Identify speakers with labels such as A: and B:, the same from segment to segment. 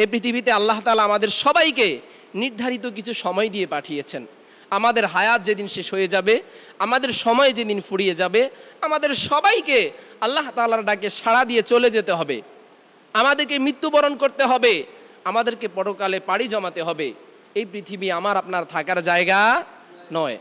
A: এই পৃথিবীতে আল্লাহ তাআলা আমাদের সবাইকে নির্ধারিত কিছু সময় দিয়ে পাঠিয়েছেন। আমাদের হায়াত যেদিন শেষ হয়ে যাবে, আমাদের সময় যেদিন ফুরিয়ে যাবে, আমাদের সবাইকে আল্লাহ তাআলার ডাকে সাড়া দিয়ে চলে যেতে হবে। আমাদেরকে মৃত্যুবরণ করতে হবে, আমাদেরকে পরকালে পাড়ি জমাতে হবে। এই পৃথিবী আমার আপনার থাকার জায়গা নয়।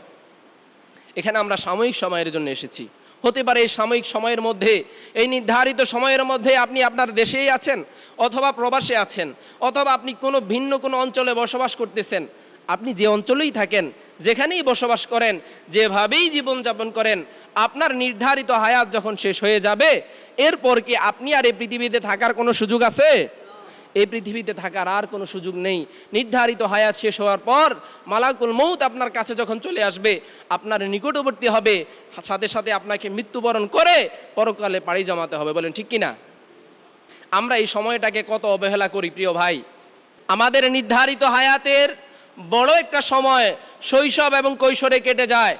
A: এখানে আমরা সাময়িক সময়ের জন্য এসেছি। হতে পারে এই সাময়িক সময়ের মধ্যে, এই নির্ধারিত সময়ের মধ্যে আপনি আপনার দেশেই আছেন, অথবা প্রবাসে আছেন, অথবা আপনি কোনো ভিন্ন কোনো অঞ্চলে বসবাস করতেছেন। আপনি যে অঞ্চলেই থাকেন, যেখানেই বসবাস করেন, যেভাবেই জীবনযাপন করেন, আপনার নির্ধারিত হায়াত যখন শেষ হয়ে যাবে, এরপর কি আপনি আর এই পৃথিবীতে থাকার কোনো সুযোগ আছে? এই পৃথিবীতে থাকার আর কোনো সুযোগ নেই। নির্ধারিত হায়াত শেষ হওয়ার পর মালাকুল মউত আপনার কাছে যখন চলে আসবে, আপনার নিকটবর্তী হবে, সাথে সাথে আপনাকে মৃত্যুবরণ করে পরকালে পাড়ি জমাতে হবে। বলেন ঠিক কিনা? আমরা এই সময়টাকে কত অবহেলা করি প্রিয় ভাই। আমাদের নির্ধারিত হায়াতের বড় একটা সময় শৈশব এবং কৈশোরে কেটে যায়।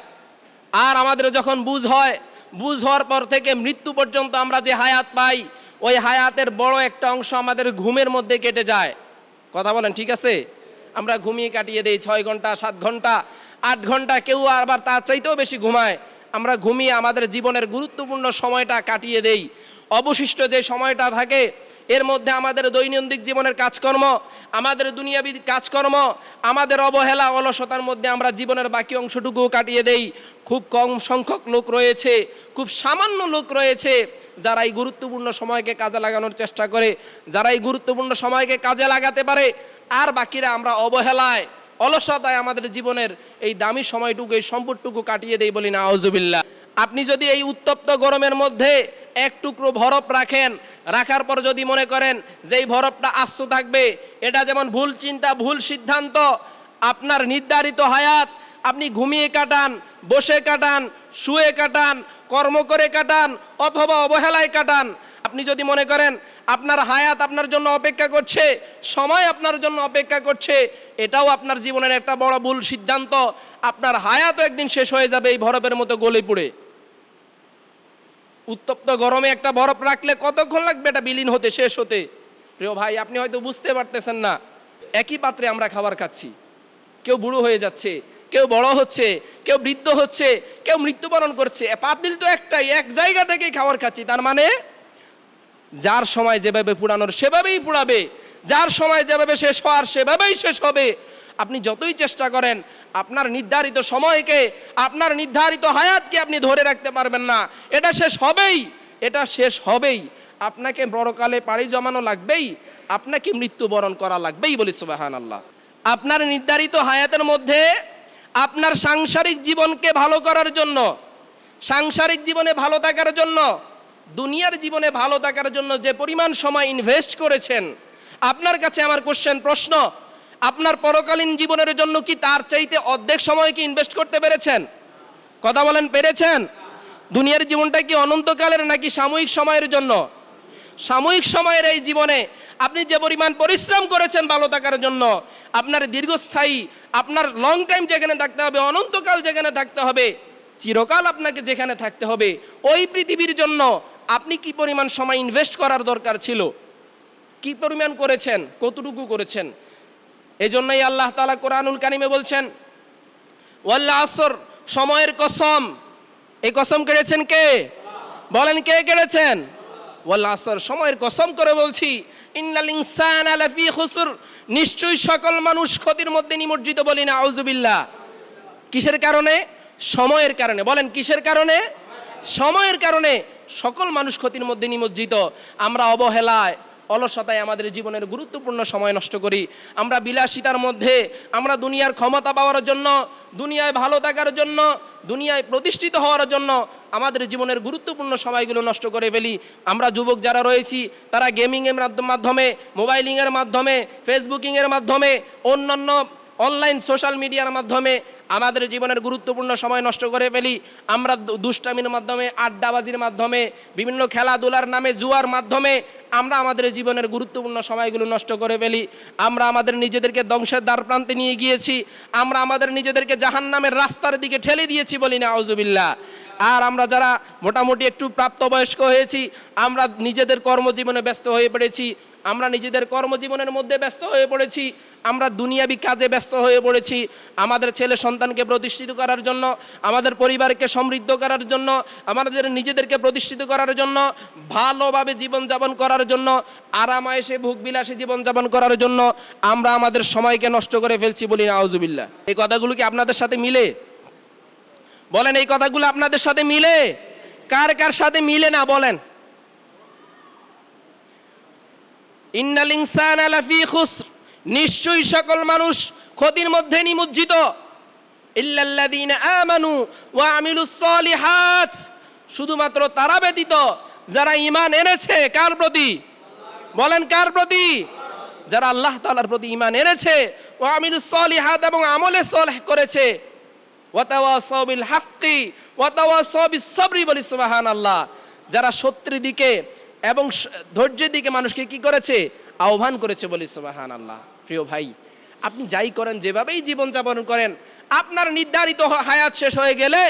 A: আর আমাদের যখন বুঝ হয়, বুঝ হওয়ার পর থেকে মৃত্যু পর্যন্ত আমরা যে হায়াত পাই, ওই হায়াতের বড় একটা অংশ আমাদের ঘুমের মধ্যে কেটে যায়। কথা বলেন ঠিক আছে? আমরা ঘুমিয়ে কাটিয়ে দেই 6 ঘন্টা, 7 ঘন্টা, 8 ঘন্টা, কেউ আবার তার চাইতেও বেশি ঘুমায়। আমরা ঘুমিয়ে আমাদের জীবনের গুরুত্বপূর্ণ সময়টা কাটিয়ে দেই। অবশিষ্ট যে সময়টা থাকে, এর মধ্যে আমাদের দৈনন্দিন জীবনের কাজকর্ম, আমাদের দুনিয়াবী কাজকর্ম, আমাদের অবহেলা অলসতার মধ্যে আমরা জীবনের বাকি অংশটুকু কাটিয়ে দেই। খুব কম সংখ্যক লোক রয়েছে, খুব সামান্য লোক রয়েছে যারা এই গুরুত্বপূর্ণ সময়কে কাজে লাগানোর চেষ্টা করে, যারা এই গুরুত্বপূর্ণ সময়কে কাজে লাগাতে পারে। আর বাকিরা আমরা অবহেলায়, অলসতায় আমাদের জীবনের এই দামি সময়টুকু, এই সম্পদটুকু কাটিয়ে দেই। বলি না আউযুবিল্লাহ। আপনি যদি এই উত্তপ্ত গরমের মধ্যে এক টুকরো বরফ রাখেন, রাখার পর যদি মনে করেন যে এই বরফটা আস্ত থাকবে, এটা যেমন ভুল চিন্তা, ভুল সিদ্ধান্ত। আপনার নির্ধারিত হায়াত আপনি ঘুমিয়ে কাটান, বসে কাটান, শুয়ে কাটান, কর্ম করে কাটান, অথবা অবহেলায় কাটান। আপনি যদি মনে করেন আপনার হায়াত আপনার জন্য অপেক্ষা করছে, সময় আপনার জন্য অপেক্ষা করছে, এটাও আপনার জীবনের একটা বড় ভুল সিদ্ধান্ত। আপনার হায়াতও একদিন শেষ হয়ে যাবে এই বরফের মতো গলে পড়ে। উত্তপ্ত গরমে একটা বরফ রাখলে কতক্ষণ লাগবে এটা বিলীন হতে, শেষ হতে? প্রিয় ভাই, আপনি হয়তো বুঝতে পারতেছেন না। একই পাত্রে আমরা খাবার খাচ্ছি। কেউ বুড়ো হয়ে যাচ্ছে, কেউ বড় হচ্ছে, কেউ বৃদ্ধ হচ্ছে, কেউ মৃত্যুবরণ করছে। পাতিল তো একটাই, এক জায়গা থেকেই খাবার খাচ্ছি। তার মানে যার সময় যেভাবে পুরানোর সেভাবেই পুরাবে, যার সময় যেভাবে শেষ হওয়ার সেভাবেই শেষ হবে। আপনি যতই চেষ্টা করেন আপনার নির্ধারিত সময়কে, আপনার নির্ধারিত হায়াতকে আপনি ধরে রাখতে পারবেন না। এটা শেষ হবেই, এটা শেষ হবেই। আপনাকে বড়কালে পাড়ি জমানো লাগবেই, আপনাকে মৃত্যুবরণ করা লাগবেই। বলি সুবহানাল্লাহ। আপনার নির্ধারিত হায়াতের মধ্যে আপনার সাংসারিক জীবনকে ভালো করার জন্য, সাংসারিক জীবনে ভালো থাকার জন্য, দুনিয়ার জীবনে ভালো থাকার জন্য যে পরিমাণ সময় ইনভেস্ট করেছেন, আপনার কাছে আমার প্রশ্ন, আপনার পরকালীন জীবনের জন্য কি তার চাইতে অর্ধেক সময় কি ইনভেস্ট করতে পেরেছেন? কথা বলেন, পেরেছেন? দুনিয়ার জীবনটা কি অনন্তকালের নাকি সাময়িক সময়ের জন্য? সাময়িক সময়ের এই জীবনে আপনি যে পরিমাণ পরিশ্রম করেছেন ভালো থাকার জন্য, আপনার দীর্ঘস্থায়ী, আপনার লং টাইম যেখানে থাকতে হবে, অনন্তকাল যেখানে থাকতে হবে, চিরকাল আপনাকে যেখানে থাকতে হবে, ওই পৃথিবীর জন্য আপনি কি পরিমাণ সময় ইনভেস্ট করার দরকার ছিল? কি পরিমাণ করেছেন? কতটুকু করেছেন? এই জন্যই আল্লাহ তাআলা কোরআনুল কারিমে বলছেন, ওয়াল আসর, সময়ের কসম। এই কসম কেড়েছেন কে? বলেন, কে কেড়েছেন? ওয়াল আসর, সময়ের কসম করে বলছি, ইন্নাল ইনসানা লাফি খুসর, নিশ্চয়ই সকল মানুষ ক্ষতির মধ্যে নিমজ্জিত। বলি না আউযুবিল্লাহ। কিসের কারণে? সময়ের কারণে। বলেন কিসের কারণে? সময়ের কারণে সকল মানুষ ক্ষতির মধ্যে নিমজ্জিত। আমরা অবহেলায়, অলসতায় আমাদের জীবনের গুরুত্বপূর্ণ সময় নষ্ট করি। আমরা বিলাসিতার মধ্যে, আমরা দুনিয়ার ক্ষমতা পাওয়ার জন্য, দুনিয়ায় ভালো থাকার জন্য, দুনিয়ায় প্রতিষ্ঠিত হওয়ার জন্য আমাদের জীবনের গুরুত্বপূর্ণ সময়গুলো নষ্ট করে ফেলি। আমরা যুবক যারা রয়েছি তারা গেমিংয়ের মাধ্যমে, মোবাইলিংয়ের মাধ্যমে, ফেসবুকিংয়ের মাধ্যমে, অন্যান্য অনলাইন সোশ্যাল মিডিয়ার মাধ্যমে আমাদের জীবনের গুরুত্বপূর্ণ সময় নষ্ট করে ফেলি। আমরা দুষ্টামির মাধ্যমে, আড্ডাবাজির মাধ্যমে, বিভিন্ন খেলাধুলার নামে, জুয়ার মাধ্যমে আমরা আমাদের জীবনের গুরুত্বপূর্ণ সময়গুলো নষ্ট করে ফেলি। আমরা আমাদের নিজেদেরকে ধ্বংসের দ্বার প্রান্তে নিয়ে গিয়েছি। আমরা আমাদের নিজেদেরকে জাহান্নামের রাস্তার দিকে ঠেলে দিয়েছি। বলি না আউযুবিল্লাহ। আর আমরা যারা মোটামুটি একটু প্রাপ্তবয়স্ক হয়েছি, আমরা নিজেদের কর্মজীবনে ব্যস্ত হয়ে পড়েছি। আমরা নিজেদের কর্মজীবনের মধ্যে ব্যস্ত হয়ে পড়েছি, আমরা দুনিয়াবি কাজে ব্যস্ত হয়ে পড়েছি। আমাদের ছেলে সন্তানকে প্রতিষ্ঠিত করার জন্য, আমাদের পরিবারকে সমৃদ্ধ করার জন্য, আমাদের নিজেদেরকে প্রতিষ্ঠিত করার জন্য, ভালোভাবে জীবনযাপন করার জন্য, আরামায়েশে ভোগবিলাসী জীবনযাপন করার জন্য আমরা আমাদের সময়কে নষ্ট করে ফেলছি। বলি নাউজুবিল্লাহ। এই কথাগুলো কি আপনাদের সাথে মিলে? বলেন, এই কথাগুলো আপনাদের সাথে মিলে? কার কার সাথে মিলে না বলেন? ইন্নাল ইনসানা লাফি খুসর, নিশ্চয়ই সকল মানুষ ক্ষতির মধ্যে নিমজ্জিত। ইল্লাল্লাযীনা আমানু ওয়া আমিলুস সলিহাত, শুধুমাত্র তারা ব্যতীত যারা ঈমান এনেছে। কার প্রতি? বলেন, কার প্রতি? যারা আল্লাহ তাআলার প্রতি ঈমান এনেছে, ওয়া আমিলুস সলিহাত, এবং আমলে সলেহ করেছে, ওয়া তাওয়াসাউ বিল হাক্কি ওয়া তাওয়াসাউ বিস সাবরি। বলি সুবহানাল্লাহ। যারা সত্যের দিকে এবং ধৈর্যের দিকে মানুষকে কি করেছে? আহ্বান করেছে। বলি সুবহানাল্লাহ। প্রিয় ভাই, আপনি যাই করেন, যেভাবেই জীবনযাপন করেন, আপনার নির্ধারিত হায়াত শেষ হয়ে গেলে,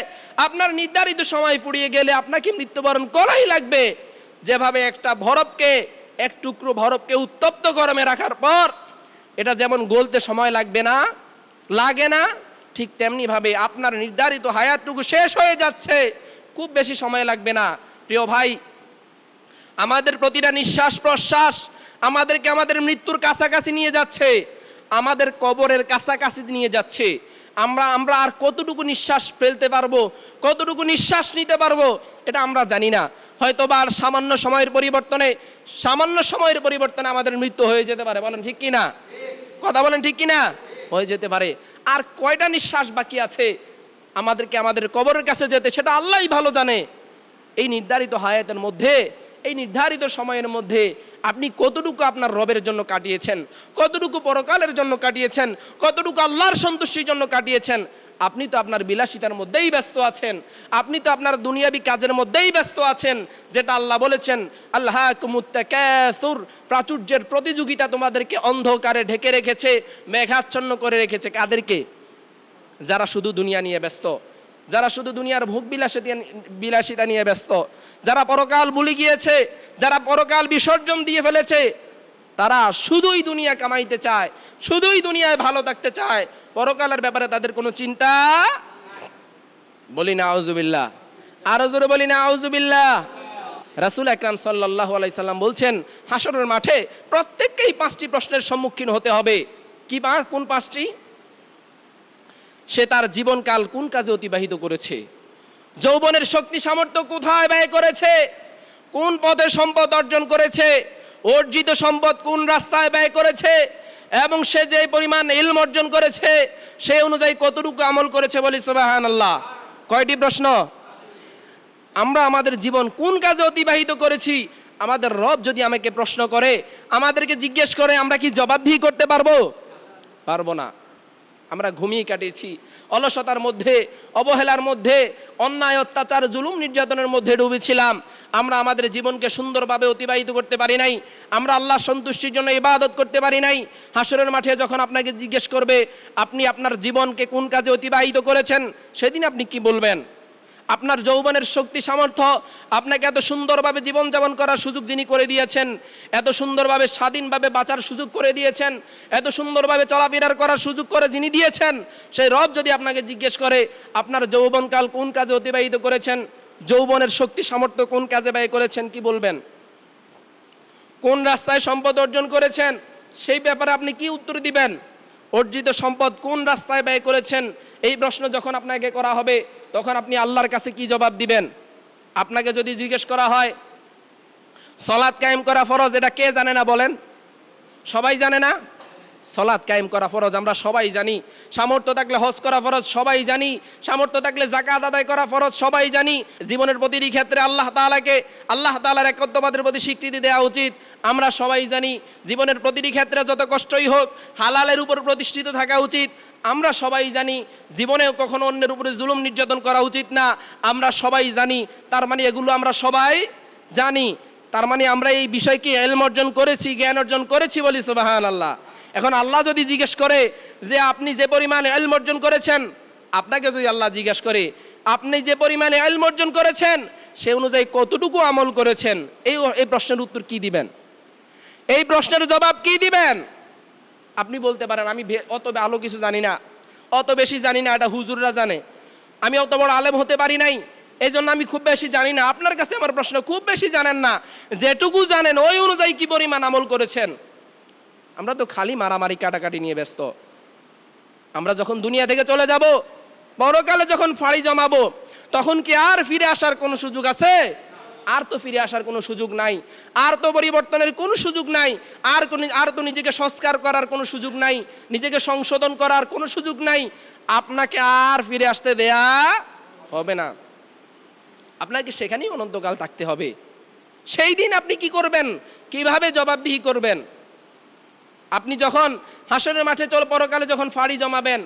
A: আপনার নির্ধারিত সময় পুড়িয়ে গেলে আপনাকে মৃত্যুবরণ করাই লাগবে। যেভাবে একটা বরফকে, এক টুকরো বরফকে উত্তপ্ত গরমে রাখার পর এটা যেমন গলতে সময় লাগবে না, লাগে না, ঠিক তেমনিভাবে আপনার নির্ধারিত হায়াতটুকু শেষ হয়ে যাচ্ছে, খুব বেশি সময় লাগবে না। প্রিয় ভাই, আমাদের প্রতিটা নিঃশ্বাস প্রশ্বাস আমাদেরকে আমাদের মৃত্যুর কাছাকাছি নিয়ে যাচ্ছে, আমাদের কবরের কাছাকাছি নিয়ে যাচ্ছে। আমরা আর কতটুকু নিঃশ্বাস ফেলতে পারবো, কতটুকু নিঃশ্বাস নিতে পারবো, এটা আমরা জানি না। হয়তো বা আর সামান্য সময়ের পরিবর্তনে আমাদের মৃত্যু হয়ে যেতে পারে। বলেন ঠিক কিনা? কথা বলেন, ঠিক কিনা? হয়ে যেতে পারে। আর কয়টা নিঃশ্বাস বাকি আছে আমাদেরকে আমাদের কবরের কাছে যেতে, সেটা আল্লাহই ভালো জানে। এই নির্ধারিত হায়াতের মধ্যে, এই নির্ধারিত সময়ের মধ্যে আপনি কতটুকু আপনার রবের জন্য কাটিয়েছেন, কতটুকু পরকালের জন্য কাটিয়েছেন, কতটুকু আল্লাহর সন্তুষ্টির জন্য কাটিয়েছেন। আপনি তো আপনার বিলাসিতার মধ্যেই ব্যস্ত আছেন, আপনি তো আপনার দুনিয়াবি কাজের মধ্যেই ব্যস্ত আছেন, যেটা আল্লাহ বলেছেন, আল্লাহকুমুত তাকাসুর, প্রাচুর্যের প্রতিযোগিতা তোমাদেরকে অন্ধকারে ঢেকে রেখেছে, মেঘাচ্ছন্ন করে রেখেছে। কাদেরকে? যারা শুধু দুনিয়া নিয়ে ব্যস্ত, যারা শুধু দুনিয়ার ভোগ বিলাসিতা নিয়ে ব্যস্ত, যারা পরকাল ভুলে গিয়েছে, যারা পরকাল বিসর্জন দিয়ে ফেলেছে, তারা শুধুই দুনিয়া কামাইতে চায়, শুধুই দুনিয়ায় ভালো থাকতে চায়, পরকালের ব্যাপারে তাদের কোনো চিন্তা। বলি নাউজুবিল্লাহ। আরো জোরে বলি নাউজুবিল্লাহ। রাসূল আকরাম সাল্লাল্লাহু আলাইহি সাল্লাম বলছেন, হাসরের মাঠে প্রত্যেককেই 5টি প্রশ্নের সম্মুখীন হতে হবে। কোন 5টি? সে তার জীবনকাল কোন কাজে অতিবাহিত করেছে, যৌবনের শক্তি সামর্থ্য কোথায় ব্যয় করেছে, কোন পথে সম্পদ অর্জন করেছে, অর্জিত সম্পদ কোন রাস্তায় ব্যয় করেছে, এবং সে যে পরিমাণ ইলম অর্জন করেছে সেই অনুযায়ী কতটুকু আমল করেছে। বলি সুবহানাল্লাহ। কয়টি প্রশ্ন? আমরা আমাদের জীবন কোন কাজে অতিবাহিত করেছি, আমাদের রব যদি আমাকে প্রশ্ন করে, আমাদেরকে জিজ্ঞেস করে, আমরা কি জবাবদিহি করতে পারবো? পারবো না। আমরা ঘুমিয়ে কাটিয়েছি, অলসতার মধ্যে, অবহেলার মধ্যে, অন্যায় অত্যাচার জুলুম নির্যাতনের মধ্যে ডুবেছিলাম। আমরা আমাদের জীবনকে সুন্দরভাবে অতিবাহিত করতে পারি নাই, আমরা আল্লাহর সন্তুষ্টির জন্য ইবাদত করতে পারি নাই। হাসরের মাঠে যখন আপনাকে জিজ্ঞেস করবে আপনি আপনার জীবনকে কোন কাজে অতিবাহিত করেছেন, সেদিন আপনি কি বলবেন? আপনার যৌবনের শক্তি সামর্থ্য আপনাকে এত সুন্দরভাবে জীবনযাপন করার সুযোগ যিনি করে দিয়েছেন, এত সুন্দরভাবে স্বাধীনভাবে বাঁচার সুযোগ করে দিয়েছেন, এত সুন্দরভাবে চলাফেরার করার সুযোগ করে যিনি দিয়েছেন, সেই রব যদি আপনাকে জিজ্ঞেস করে আপনার যৌবনকাল কোন কাজে অতিবাহিত করেছেন, যৌবনের শক্তি সামর্থ্য কোন কাজে ব্যয় করেছেন, কি বলবেন? কোন রাস্তায় সম্পদ অর্জন করেছেন, সেই ব্যাপারে আপনি কি উত্তর দিবেন? অর্জিত সম্পদ কোন রাস্তায় ব্যয় করেছেন, এই প্রশ্ন যখন আপনাকে করা হবে তখন আপনি আল্লাহর কাছে কি জবাব দিবেন? আপনাকে যদি জিজ্ঞেস করা হয় সালাত কায়েম করা ফরজ, এটা কে জানে না বলেন? সবাই জানে না? সালাত কায়েম করা ফরজ আমরা সবাই জানি। সামর্থ্য থাকলে হজ করা ফরজ সবাই জানি। সামর্থ্য থাকলে যাকাত আদায় করা ফরজ সবাই জানি। জীবনের প্রতিটি ক্ষেত্রে আল্লাহ তাআলার একত্ববাদের প্রতি স্বীকৃতি দেওয়া উচিত আমরা সবাই জানি। জীবনের প্রতিটি ক্ষেত্রে যত কষ্টই হোক হালালের উপর প্রতিষ্ঠিত থাকা উচিত আমরা সবাই জানি। জীবনেও কখনো অন্যের উপরে জুলুম নির্যাতন করা উচিত না আমরা সবাই জানি। তার মানে এগুলো আমরা সবাই জানি। তার মানে আমরা এই বিষয়কে ইলম অর্জন করেছি, জ্ঞান অর্জন করেছি, বলি সুবহানাল্লাহ। এখন আল্লাহ যদি জিজ্ঞেস করে যে আপনি যে পরিমাণে ইলম অর্জন করেছেন, আপনাকে যদি আল্লাহ জিজ্ঞেস করে আপনি যে পরিমাণে ইলম অর্জন করেছেন সে অনুযায়ী কতটুকু আমল করেছেন, এই প্রশ্নের উত্তর কি দিবেন? এই প্রশ্নের জবাব কি দিবেন? আপনি বলতে পারেন আমি অত ভালো কিছু জানি না, অত বেশি জানি না, এটা হুজুররা জানে, আমি অত বড় আলেম হতে পারি নাই, এই জন্য আমি খুব বেশি জানি না। আপনার কাছে আমার প্রশ্ন, খুব বেশি জানেন না, যেটুকু জানেন ওই অনুযায়ী কি পরিমাণ আমল করেছেন? আমরা তো খালি মারামারি কাটাকাটি নিয়ে ব্যস্ত। আমরা যখন দুনিয়া থেকে চলে যাব, পরকালে যখন ফাড়ি জমাবো, তখন কি আর ফিরে আসার কোনো সুযোগ আছে? আর তো ফিরে আসার কোনো সুযোগ নাই, আর তো পরিবর্তনের কোনো সুযোগ নাই, আর তো নিজেকে সংস্কার করার কোনো সুযোগ নাই, নিজেকে সংশোধন করার কোনো সুযোগ নাই। আপনাকে আর ফিরে আসতে দেয়া হবে না, আপনাকে সেখানেই অনন্তকাল থাকতে হবে। সেই দিন আপনি কি করবেন? কিভাবে জবাবদিহি করবেন? আপনি যখন হাসরের মাঠে পরকালে যখন ফাড়ি জমাবেন,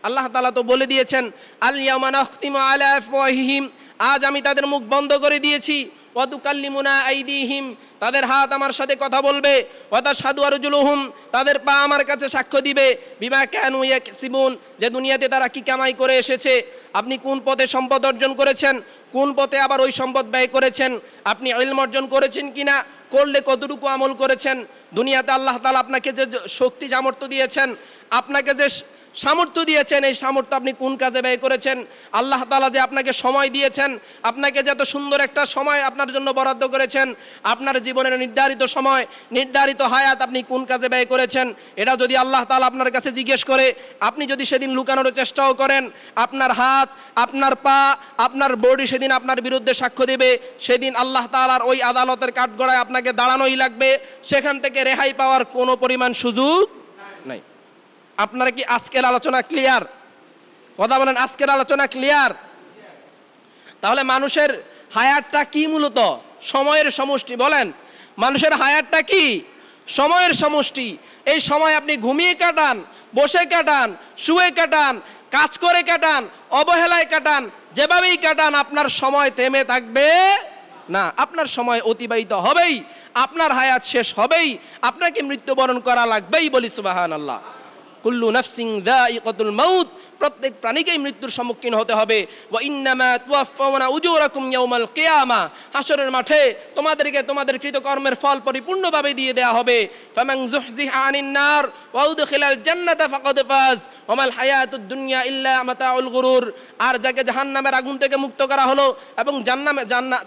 A: আল্লাহ তাআলা তো বলে দিয়েছেন, আল ইয়াওমা নাখতিমু আলা আফওয়াহিহিম, আজ আমি তাদের মুখ বন্ধ করে দিয়েছি, ওয়া তুকাল্লিমুনা আইদিহিম, তাদের হাত আমার সাথে কথা বলবে, ওয়া তাশহাদু আরজুলুহুম, তাদের পা আমার কাছে সাক্ষ্য দিবে, বিমা কানু ইয়াকসিবুন, যে দুনিয়াতে তারা কি কামাই করে এসেছে, আপনি কোন পথে সম্পদ অর্জন করেছেন, কোন পথে আবার ওই সম্পদ ব্যয় করেছেন, আপনি ইলম অর্জন করেছেন কিনা, করলে কতটুকু আমল করেছেন, দুনিয়াতে আল্লাহ তাআলা আপনাকে যে শক্তি সামর্থ্য দিয়েছেন, আপনাকে যে সামর্থ্য দিয়েছেন, এই সামর্থ্য আপনি কোন কাজে ব্যয় করেছেন? আল্লাহ তাআলা যে আপনাকে সময় দিয়েছেন, আপনাকে যে এত সুন্দর একটা সময় আপনার জন্য বরাদ্দ করেছেন, আপনার জীবনের নির্ধারিত সময়, নির্ধারিত হায়াত আপনি কোন কাজে ব্যয় করেছেন? এটা যদি আল্লাহ তাআলা আপনার কাছে জিজ্ঞেস করে, আপনি যদি সেদিন লুকানোর চেষ্টাও করেন, আপনার হাত, আপনার পা, আপনার বডি সেদিন আপনার বিরুদ্ধে সাক্ষ্য দেবে। সেদিন আল্লাহ তাআলার ওই আদালতের কাঠগড়ায় আপনাকে দাঁড়ানোই লাগবে, সেখান থেকে রেহাই পাওয়ার কোনো পরিমাণ সুযোগ নাই। আপনারা কি আজকের আলোচনা ক্লিয়ার? কথা বলেন, আজকের আলোচনা ক্লিয়ার? তাহলে মানুষের হায়াতটা কি? মূলত সময়ের সমষ্টি। বলেন, মানুষের হায়াতটা কি? সময়ের সমষ্টি। এই সময় আপনি ঘুমিয়ে কাটান, বসে কাটান, শুয়ে কাটান, কাজ করে কাটান, অবহেলায় কাটান, যেভাবেই কাটান, আপনার সময় থেমে থাকবে না। আপনার সময় অতিবাহিত হবেই, আপনার হায়াত শেষ হবেই, আপনাকে মৃত্যুবরণ করা লাগবেই। বলি সুবহানাল্লাহ। কুল্লু নাফসিন যায়িকাতুল মাউত, প্রত্যেক প্রাণীকেই মৃত্যুর সম্মুখীন হতে হবে। ওয়া ইন্নামা তুওয়াফাউনা উজুরাকুম ইয়াউমাল কিয়ামা, হাসরের মাঠে তোমাদেরকে তোমাদের কৃতকর্মের ফল পরিপূর্ণভাবে দিয়ে দেয়া হবে। ফামান যুহজিহা আনিন নার ওয়া উদখিলাল জান্নাতা ফাকাদ ফাজ ওয়া মাল হায়াতুদ দুনিয়া ইল্লা মাতাউল গুরুর, আর যাকে জাহান্নামের আগুন থেকে মুক্ত করা হলো এবং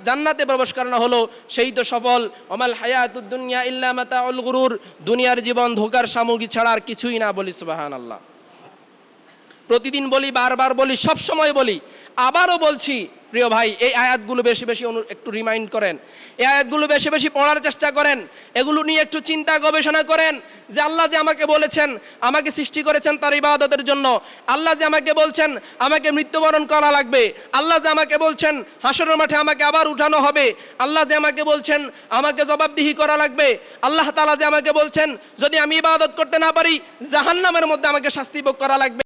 A: জান্নাতে প্রবেশ করানো হলো, সেই তো সফল। ওয়া মাল হায়াতুদ দুনিয়া ইল্লা মাতাউল গুরুর, দুনিয়ার জীবন ধোঁকার সামগ্রী ছাড়া আর কিছুই না। বলি সুবহানাল্লাহ। প্রতিদিন বলি, বারবার বলি, সব সময় বলি, আবারও বলছি, প্রিয় ভাই, এই আয়াতগুলো বেশি বেশি একটু রিমাইন্ড করেন, এই আয়াতগুলো বেশি বেশি পড়ার চেষ্টা করেন, এগুলো নিয়ে একটু চিন্তা গবেষণা করেন যে আল্লাহ যে আমাকে বলেছেন, আমাকে সৃষ্টি করেছেন তার ইবাদতের জন্য, আল্লাহ যে আমাকে বলছেন আমাকে মৃত্যুবরণ করা লাগবে, আল্লাহ যে আমাকে বলছেন হাসরের মাঠে আমাকে আবার উঠানো হবে, আল্লাহ যে আমাকে বলছেন আমাকে জবাবদিহি করা লাগবে, আল্লাহ তাআলা যে আমাকে বলছেন যদি আমি ইবাদত করতে না পারি জাহান্নামের মধ্যে আমাকে শাস্তি ভোগ করা লাগবে।